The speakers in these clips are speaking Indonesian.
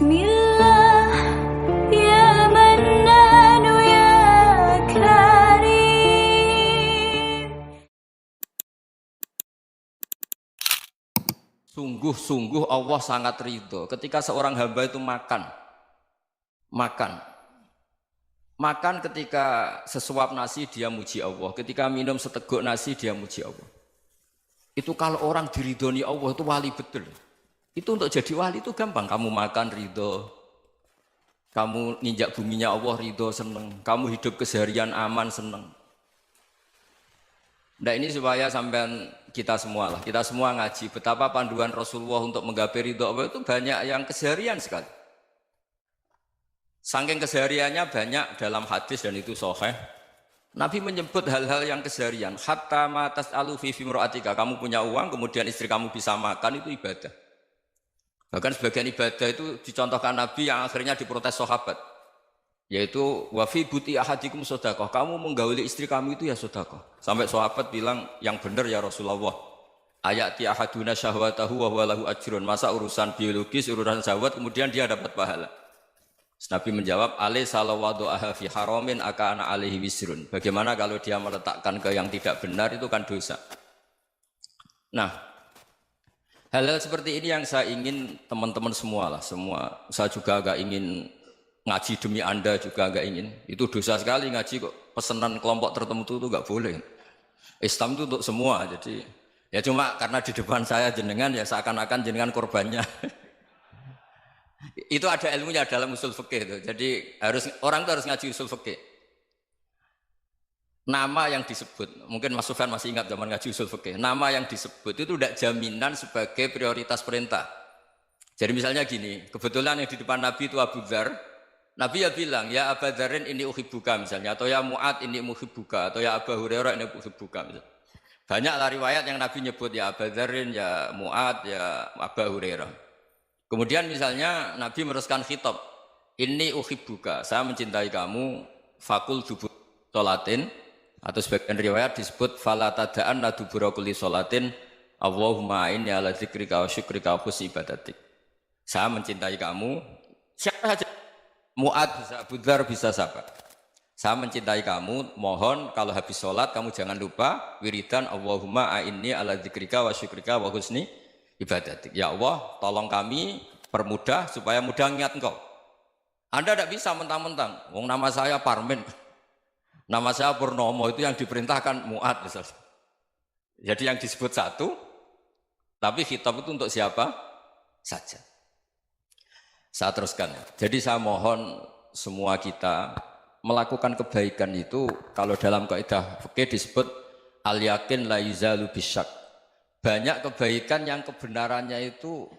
Bismillah ya Mannan ya Karim. Sungguh-sungguh Allah sangat ridho ketika seorang hamba itu makan ketika sesuap nasi dia muji Allah, ketika minum seteguk nasi dia muji Allah. Itu kalau orang diridhoni Allah itu wali betul. Itu untuk jadi wali itu gampang, kamu makan ridho, kamu ninjak buminya Allah ridho seneng, kamu hidup keseharian aman seneng. Nah ini supaya sampean kita semua ngaji betapa panduan Rasulullah untuk menggapai ridho Allah itu banyak yang keseharian sekali. Saking kesehariannya banyak dalam hadis dan itu sahih. Nabi menyebut hal-hal yang keseharian. Hatta ma tas'alu fi imra'atika, kamu punya uang kemudian istri kamu bisa makan itu ibadah. Bahkan sebagian ibadah itu dicontohkan Nabi yang akhirnya diprotes sahabat. Yaitu wa fi buti ahadikum sedekah, kamu menggauli istri kamu itu ya sedekah. Sampai sahabat bilang yang benar ya Rasulullah. Ayati ahaduna syahwatahu wa huwa lahu ajrun. Masa urusan biologis, urusan syahwat kemudian dia dapat pahala. Nabi menjawab, alaysa lawadhu'aha fi haramin akana alaihi wisrun. Bagaimana kalau dia meletakkan ke yang tidak benar itu kan dosa. Nah, hal-hal seperti ini yang saya ingin teman-teman semua. Saya juga agak ingin ngaji demi Anda juga agak ingin. Itu dosa sekali ngaji kok pesanan kelompok tertentu itu enggak boleh. Islam itu untuk semua. Jadi ya cuma karena di depan saya jenengan ya seakan-akan jenengan korbannya. Itu ada ilmunya dalam usul fikih itu. Jadi orang itu harus ngaji usul fikih. Nama yang disebut, mungkin Mas Sufyan masih ingat zaman ngaji usul fikih. Nama yang disebut itu tidak jaminan sebagai prioritas perintah. Jadi misalnya gini, kebetulan yang di depan Nabi itu Abu Dzar. Nabi ya bilang, ya Abu Dzarin ini uhibbuka misalnya, atau ya Mu'ad ini uhibbuka, atau ya Abu Hurairah ini uhibbuka misalnya. Banyaklah riwayat yang Nabi nyebut ya Abu Dzarin, ya Mu'ad, ya Abu Hurairah. Kemudian misalnya Nabi meneruskan khitab, ini uhibbuka, saya mencintai kamu, fakul dubur sholatin, atau sebagian riwayat disebut fala tada'an dubura kulli sholatin, Allahumma inni ala dzikrika wa syukrika wa husni ibadatik. Saya mencintai kamu, siapa saja, Mu'ad bisa, Abu Dzar bisa siapa. Saya mencintai kamu, mohon kalau habis sholat kamu jangan lupa wiridan Allahumma a'inni ala dzikrika wa syukrika wa husni ibadatik. Ya Allah, tolong kami permudah supaya mudah ingat Engkau. Anda tidak bisa mentang-mentang, wong nama saya Parmin, nama saya Purnomo, itu yang diperintahkan Mu'ad misalnya. Jadi yang disebut satu, tapi khitab itu untuk siapa saja. Saya teruskan ya. Jadi saya mohon semua kita melakukan kebaikan itu kalau dalam kaidah fikih disebut al yakin la yuzalu bisyak. Banyak kebaikan yang kebenarannya itu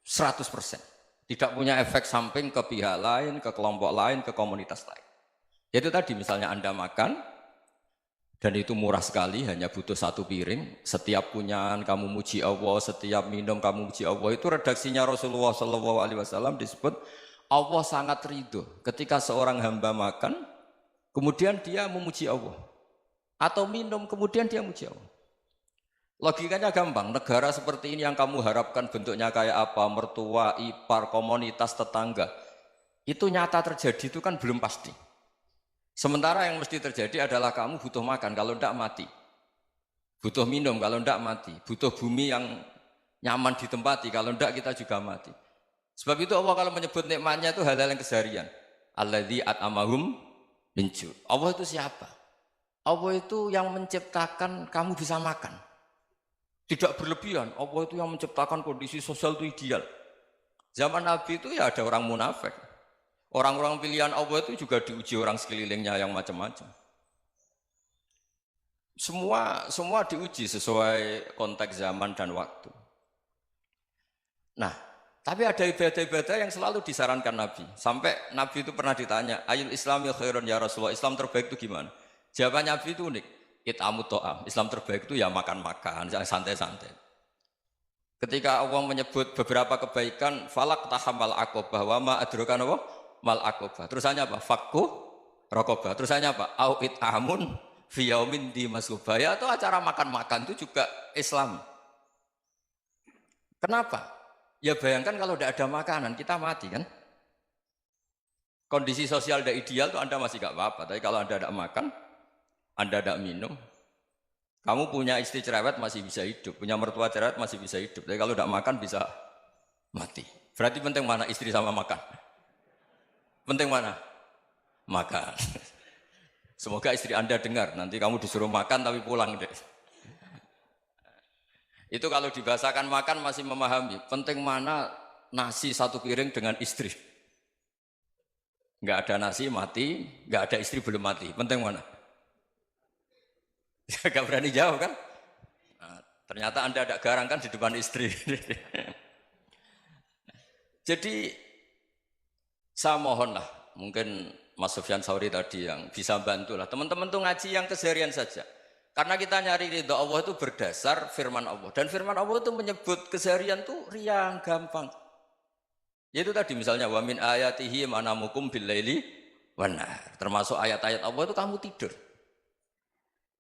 100%. Tidak punya efek samping ke pihak lain, ke kelompok lain, ke komunitas lain. Itu tadi misalnya Anda makan, dan itu murah sekali, hanya butuh satu piring. Setiap punyaan kamu muji Allah, setiap minum kamu muji Allah. Itu redaksinya Rasulullah SAW disebut, Allah sangat ridho ketika seorang hamba makan, kemudian dia memuji Allah. Atau minum, kemudian dia muji Allah. Logikanya gampang, negara seperti ini yang kamu harapkan bentuknya kayak apa, mertua, ipar, komunitas, tetangga, itu nyata terjadi itu kan belum pasti. Sementara yang mesti terjadi adalah kamu butuh makan, kalau tidak mati. Butuh minum, kalau tidak mati. Butuh bumi yang nyaman ditempati, kalau tidak kita juga mati. Sebab itu Allah kalau menyebut nikmatnya itu hal-hal yang keseharian. Alladzi at'amahum min ju'. Allah itu siapa? Allah itu yang menciptakan kamu bisa makan. Tidak berlebihan, Allah itu yang menciptakan kondisi sosial itu ideal. Zaman Nabi itu ya ada orang munafik. Orang-orang pilihan Allah itu juga diuji orang sekelilingnya yang macam-macam. Semua diuji sesuai konteks zaman dan waktu. Nah, tapi ada ibadah-ibadah yang selalu disarankan Nabi. Sampai Nabi itu pernah ditanya, ayul islami khairun ya Rasulullah, Islam terbaik itu gimana? Jawaban Nabi itu unik. It'amut to'am, Islam terbaik itu ya makan-makan, yang santai-santai. Ketika Allah menyebut beberapa kebaikan, falak tahamal aqobah, wa ma adrokan apa? Mal aqobah. Terusannya apa? Fakku rokobah. Terusannya apa? Au it'amun fi yaumin di masubah. Ya, atau acara makan-makan itu juga Islam. Kenapa? Ya bayangkan kalau tidak ada makanan, kita mati kan? kondisi sosial tidak ideal tuh Anda masih gak apa-apa. Tapi kalau Anda tidak makan, Anda tidak minum, kamu punya istri cerewet masih bisa hidup, punya mertua cerewet masih bisa hidup. Tapi kalau tidak makan bisa mati. Berarti penting mana istri sama makan? Penting mana? Makan. Semoga istri Anda dengar, nanti kamu disuruh makan tapi pulang deh. Itu kalau dibahasakan makan masih memahami. Penting mana nasi satu piring dengan istri. Nggak ada nasi mati, nggak ada istri belum mati. Penting mana? Gak berani jawab kan? Nah, ternyata Anda ada garang kan di depan istri. Jadi saya mohonlah, mungkin Mas Sufyan Sauri tadi yang bisa bantulah. Teman-teman tuh ngaji yang keseharian saja. Karena kita nyari ridha Allah itu berdasar firman Allah. Dan firman Allah itu menyebut keseharian tuh riang, gampang. Yaitu tadi misalnya wa min ayatihi manamukum billaili wan nahar. Termasuk ayat-ayat Allah itu kamu tidur.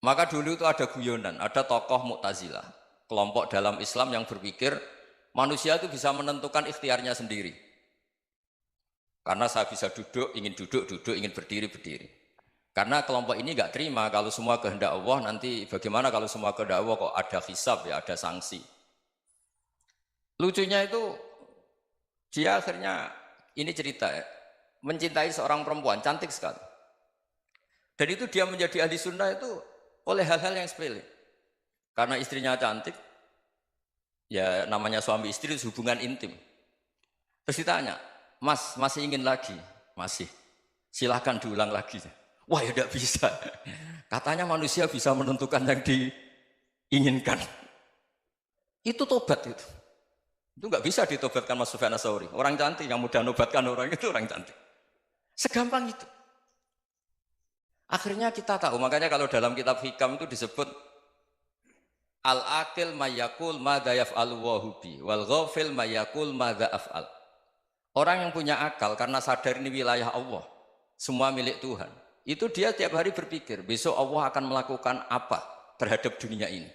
Maka dulu itu ada guyonan, ada tokoh Mu'tazilah, kelompok dalam Islam yang berpikir manusia itu bisa menentukan ikhtiarnya sendiri. Karena saya bisa duduk, duduk, ingin berdiri, berdiri. Karena kelompok ini nggak terima kalau semua kehendak Allah, nanti bagaimana kalau semua kehendak Allah kok ada hisab ya, ada sanksi. Lucunya itu dia akhirnya, ini cerita ya, mencintai seorang perempuan, cantik sekali. Dan itu dia menjadi ahli sunnah itu oleh hal-hal yang sepele. Karena istrinya cantik, ya namanya suami istri itu hubungan intim. Terus ditanya, Mas, masih ingin lagi? Masih. Silahkan diulang lagi. Wah ya tidak bisa. Katanya manusia bisa menentukan yang diinginkan. Itu tobat itu. Itu nggak bisa ditobatkan Mas Sufyan Ats-Tsauri. Orang cantik yang mudah nobatkan orang itu orang cantik. Segampang itu. Akhirnya kita tahu, makanya kalau dalam kitab Hikam itu disebut al-aqil mayyakul madza yaf'alu wa hubi wal ghafil mayyakul madza af'al. Orang yang punya akal karena sadar ini wilayah Allah, semua milik Tuhan. Itu dia tiap hari berpikir, besok Allah akan melakukan apa terhadap dunia ini.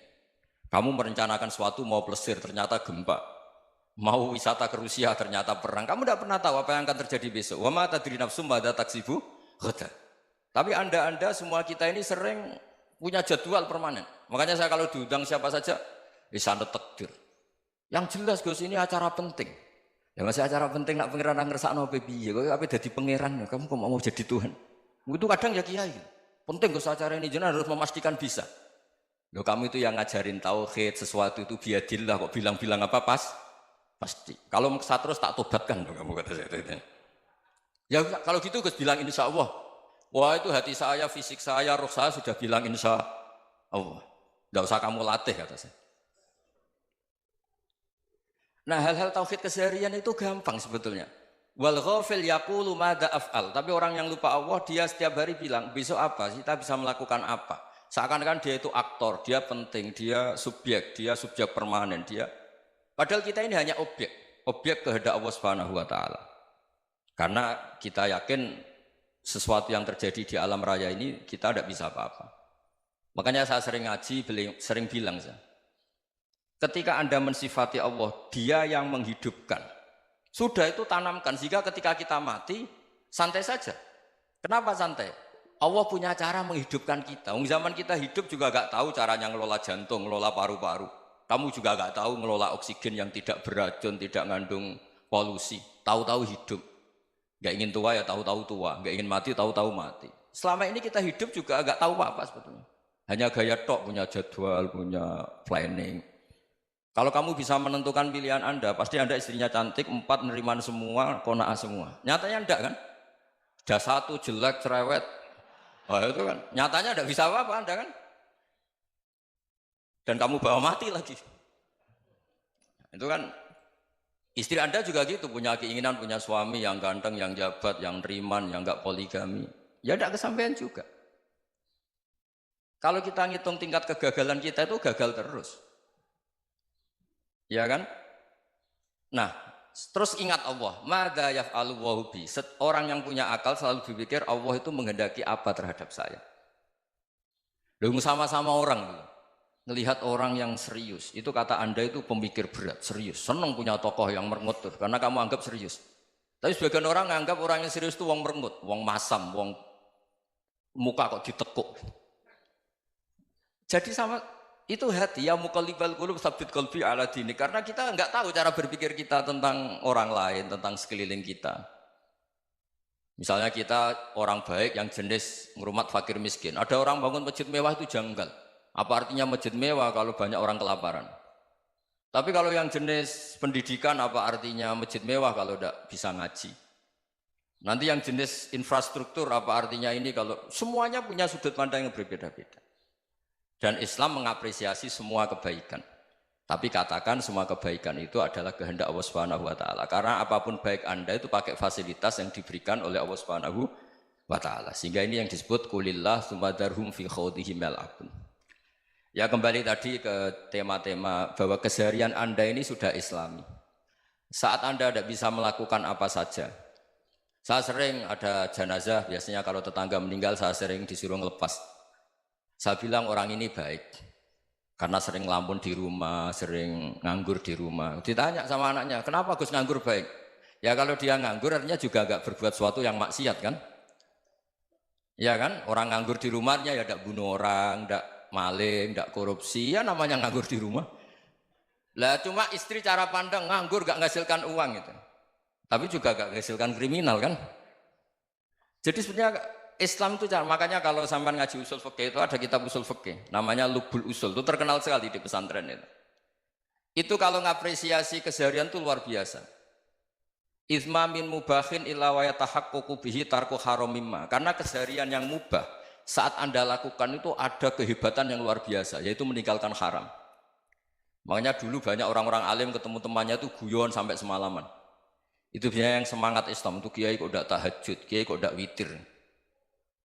Kamu merencanakan suatu mau plesir, ternyata gempa. Mau wisata ke Rusia, ternyata perang. Kamu tidak pernah tahu apa yang akan terjadi besok. Wa ma tadri nafsum madza taksibu ghadan. Tapi anda semua kita ini sering punya jadwal permanen. Makanya saya kalau diundang siapa saja, sana takdir. Yang jelas Gus ini acara penting. Ya masih acara penting nak pangeran ngersakno piye? Kok ape dadi pangeran? Kamu kok mau jadi Tuhan? Itu kadang ya kiai. Penting Gus acara ini jenengan harus memastikan bisa. Loh kamu itu yang ngajarin tauhid, sesuatu itu biadillah kok bilang-bilang apa pasti. Kalau saya terus tak tobatkan loh kamu kata saya itu. Ya kalau gitu Gus bilang insya Allah. Wah itu hati saya, fisik saya, roh saya sudah bilang insya Allah. Tidak usah kamu latih kata saya. Nah hal-hal tauhid keseharian itu gampang sebetulnya. Wal ghafil yaqulu madza af'al. Tapi orang yang lupa Allah dia setiap hari bilang besok apa? Kita bisa melakukan apa? Seakan-akan dia itu aktor, dia penting, dia subjek permanen, dia. Padahal kita ini hanya objek kehendak Allah Subhanahu wa taala. Karena kita yakin sesuatu yang terjadi di alam raya ini kita tidak bisa apa-apa. Makanya saya sering ngaji, sering bilang saya. Ketika Anda mensifati Allah, dia yang menghidupkan. Sudah itu tanamkan, sehingga ketika kita mati, santai saja. Kenapa santai? Allah punya cara menghidupkan kita. Zaman kita hidup juga gak tahu caranya ngelola jantung, ngelola paru-paru. Kamu juga gak tahu ngelola oksigen yang tidak beracun, tidak mengandung polusi. Tahu-tahu hidup. Gak ingin tua ya tahu-tahu tua, gak ingin mati tahu-tahu mati. Selama ini kita hidup juga gak tahu apa-apa sebetulnya. Hanya gaya tok, punya jadwal, punya planning. Kalau kamu bisa menentukan pilihan Anda, pasti Anda istrinya cantik, 4 neriman semua, kona'ah semua. Nyatanya enggak kan? Ada 1 jelek, cerewet. Oh itu kan, nyatanya enggak bisa apa-apa Anda kan? Dan kamu bawa mati lagi. Itu kan, istri Anda juga gitu, punya keinginan, punya suami yang ganteng, yang jabat, yang neriman, yang enggak poligami. Ya enggak kesampaian juga. Kalau kita ngitung tingkat kegagalan kita itu gagal terus. Ya kan? Nah, terus ingat Allah. Madza yaf'alu wa bi. Orang yang punya akal selalu berpikir Allah itu menghendaki apa terhadap saya. Lalu sama-sama orang melihat orang yang serius. Itu kata Anda itu pemikir berat, serius. Senang punya tokoh yang mermutur karena kamu anggap serius. Tapi sebagian orang nganggap orang yang serius itu wong merengut, wong masam, wong muka kok ditekuk. Jadi sama itu hati ya muqallibal qulub tsabbit qalbi ala dini, karena kita enggak tahu cara berpikir kita tentang orang lain, tentang sekeliling kita. Misalnya kita orang baik yang jenis ngrumat fakir miskin. Ada orang bangun masjid mewah itu janggal. Apa artinya masjid mewah kalau banyak orang kelaparan? Tapi kalau yang jenis pendidikan apa artinya masjid mewah kalau tidak bisa ngaji? Nanti yang jenis infrastruktur apa artinya ini kalau semuanya punya sudut pandang yang berbeda-beda. Dan Islam mengapresiasi semua kebaikan. Tapi katakan semua kebaikan itu adalah kehendak Allah Subhanahu wa taala. Karena apapun baik Anda itu pakai fasilitas yang diberikan oleh Allah Subhanahu wa taala. Sehingga ini yang disebut kulillah sumadarhum fi khawdihim yal'abun. Ya kembali tadi ke tema-tema bahwa keseharian Anda ini sudah Islami. Saat Anda tidak bisa melakukan apa saja. Saya sering ada jenazah, biasanya kalau tetangga meninggal saya sering disuruh ngelepas. Saya bilang orang ini baik. Karena sering ngelamun di rumah, sering nganggur di rumah. Ditanya sama anaknya, kenapa Gus nganggur baik? Ya kalau dia nganggur artinya juga agak berbuat sesuatu yang maksiat kan? Ya kan? Orang nganggur di rumahnya ya tidak bunuh orang, tidak maling, tidak korupsi, ya namanya nganggur di rumah. Lah cuma istri cara pandang nganggur gak menghasilkan uang gitu. Tapi juga gak menghasilkan kriminal kan? Jadi sebenarnya Islam itu makanya kalau sampai ngaji usul fikih itu ada kitab usul fikih namanya Lubul Usul, itu terkenal sekali di pesantren itu. Itu kalau ngapresiasi keseharian itu luar biasa. Itsma min mubahin illa wa yatahaqqaqu bihi tarku haramimma. Karena keseharian yang mubah saat Anda lakukan itu ada kehebatan yang luar biasa, yaitu meninggalkan haram. Makanya dulu banyak orang-orang alim ketemu temannya itu guyon sampai semalaman. Itu biasanya yang semangat Islam itu kiai kok udah tahajud, kiai kok udah witir.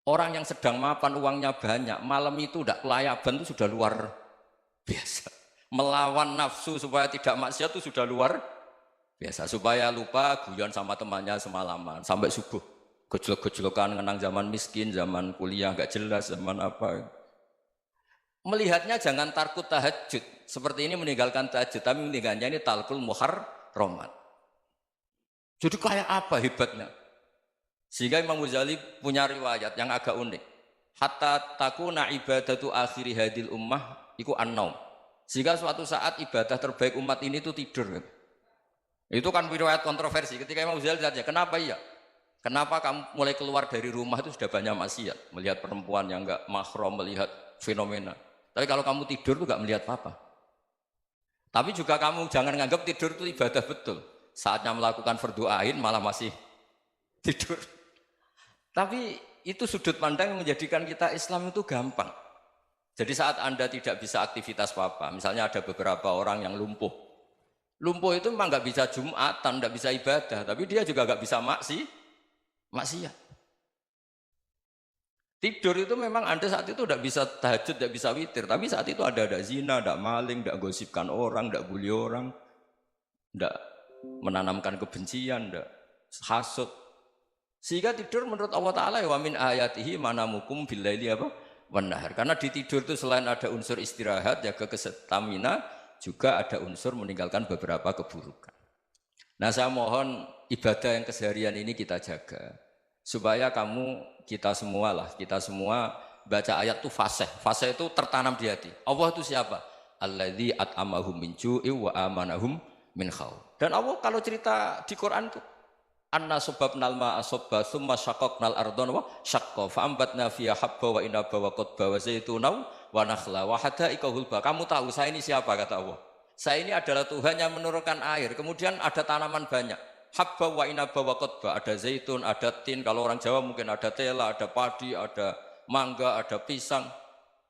Orang yang sedang mapan uangnya banyak, malam itu udah kelayaban itu sudah luar biasa. Melawan nafsu supaya tidak maksiat itu sudah luar biasa. Supaya lupa guyon sama temannya semalaman sampai subuh. Gejolak-gejolokan kenang zaman miskin, zaman kuliah nggak jelas, zaman apa. Melihatnya jangan tarkut tahajud. Seperti ini meninggalkan tahajud, tapi meninggalnya ini talkul muharramat. Jadi kayak apa hebatnya? Sehingga Imam Ghazali punya riwayat yang agak unik. Hatta takuna ibadatu akhiri hadil ummah iku an-naum. Sehingga suatu saat ibadah terbaik umat ini itu tidur. Itu kan riwayat kontroversi. Ketika Imam Ghazali ditanya, kenapa iya? Kenapa kamu mulai keluar dari rumah itu sudah banyak maksiat? Melihat perempuan yang enggak mahram, melihat fenomena. Tapi kalau kamu tidur itu enggak melihat apa-apa. Tapi juga kamu jangan menganggap tidur itu ibadah betul. Saatnya melakukan fardu ain malah masih tidur. Tapi itu sudut pandang yang menjadikan kita Islam itu gampang. Jadi saat Anda tidak bisa aktivitas apa-apa, misalnya ada beberapa orang yang lumpuh. Lumpuh itu memang nggak bisa Jumatan, nggak bisa ibadah, tapi dia juga nggak bisa maksiat. Tidur itu memang Anda saat itu tidak bisa tahajud, tidak bisa witir, tapi saat itu ada zina, ada maling, tidak gosipkan orang, tidak bully orang, tidak menanamkan kebencian, tidak hasud. Sehingga tidur menurut Allah Ta'ala wa min ayatihi manamukum billaili apa? Wan-nahar. Karena di tidur itu selain ada unsur istirahat, jaga kestamina, juga ada unsur meninggalkan beberapa keburukan. Nah saya mohon ibadah yang keseharian ini kita jaga. Supaya kita semua baca ayat itu fasih. Fasih itu tertanam di hati. Allah itu siapa? Alladzi at'amahum min ju'i wa amanahum min khauf. Dan Allah kalau cerita di Quran itu anna sababnal ma'a sabba tsumma syaqqaqnal ardha wa syaqqa fa ambatna fiha habba wa inaba wa qadba wa zaituna wa nakhla wa hadaika hulba. Kamu tahu saya ini siapa kata Allah? Saya ini adalah Tuhan yang menurunkan air, kemudian ada tanaman banyak. Habba wa inaba wa qadba, ada zaitun, ada tin, kalau orang Jawa mungkin ada tela, ada padi, ada mangga, ada pisang.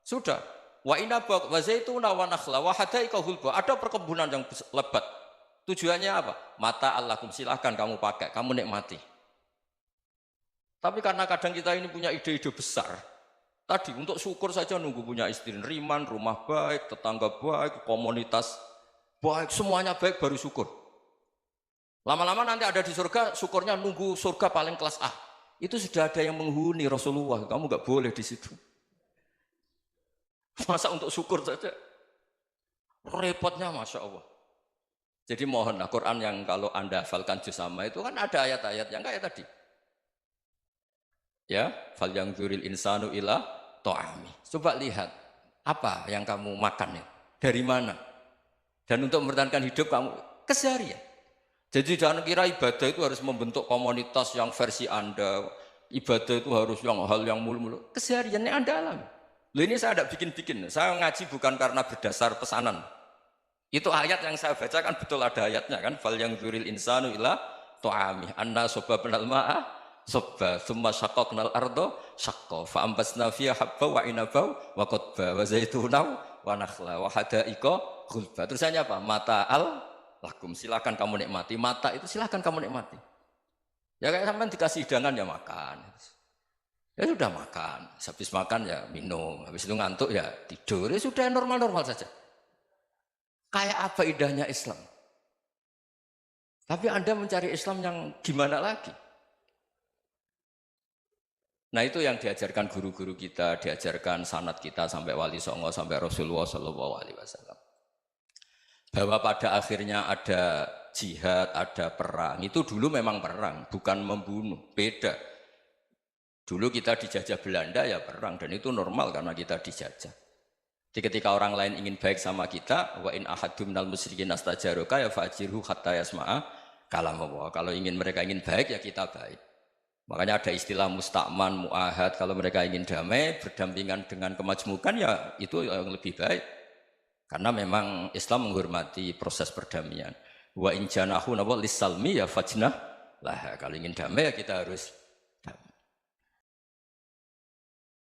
Sudah. Wa inaba wa zaituna wa nakhla wa hadaika hulba. Ada perkebunan yang lebat. Tujuannya apa? Mata Allahkum, silahkan kamu pakai, kamu nikmati. Tapi karena kadang kita ini punya ide-ide besar. Tadi untuk syukur saja nunggu punya istri riman, rumah baik, tetangga baik, komunitas baik, semuanya baik baru syukur. Lama-lama nanti ada di surga, syukurnya nunggu surga paling kelas A. Itu sudah ada yang menghuni Rasulullah, kamu nggak boleh di situ. Masa untuk syukur saja? Repotnya Masya Allah. Jadi mohonlah Quran yang kalau Anda hafalkan juz amma itu kan ada ayat-ayat yang kayak tadi. Ya, fal yang dzuril insanu ila ta'ami. Coba lihat apa yang kamu makan ya? Dari mana? Dan untuk mempertahankan hidup kamu keseharian. Jadi jangan kira ibadah itu harus membentuk komunitas yang versi Anda. Ibadah itu harus yang hal yang mulu-mulu. Kesehariannya Anda alami. Loh ini saya tidak bikin-bikin. Saya ngaji bukan karena berdasar pesanan. Itu ayat yang saya baca kan betul ada ayatnya kan. Fal yang dzuril insanu ila ta'ami. Anna sobabnal ma'a sobba. Thumma syaqaqnal ardo syaqqa. Fa'ambasna fiha habba wa inabau wa qodba. Wa zaitunaw wa nakhla wa hadaika gulba. Terusannya apa? Mata'al lakum. Silakan kamu nikmati. Mata itu silakan kamu nikmati. Ya kayak sampai dikasih hidangan ya makan. Ya sudah makan. Habis makan ya minum. Habis itu ngantuk ya tidur. Ya sudah normal-normal saja. Kayak apa indahnya Islam. Tapi Anda mencari Islam yang gimana lagi? Nah itu yang diajarkan guru-guru kita, diajarkan sanad kita sampai Wali Songo, sampai Rasulullah SAW. Bahwa pada akhirnya ada jihad, ada perang. Itu dulu memang perang, bukan membunuh. Beda. Dulu kita dijajah Belanda ya perang, dan itu normal karena kita dijajah. Jadi ketika orang lain ingin baik sama kita, wa in ahadum minal musyrikin astajaroka ya fa'jirhu hatta yasma'a kalam Allah. Kalau mereka ingin baik ya kita baik. Makanya ada istilah musta'man, mu'ahad. Kalau mereka ingin damai, berdampingan dengan kemajmukan ya itu yang lebih baik. Karena memang Islam menghormati proses perdamaian. Wa in janahu lis-salmi ya fajnah lah. Kalau ingin damai ya kita harus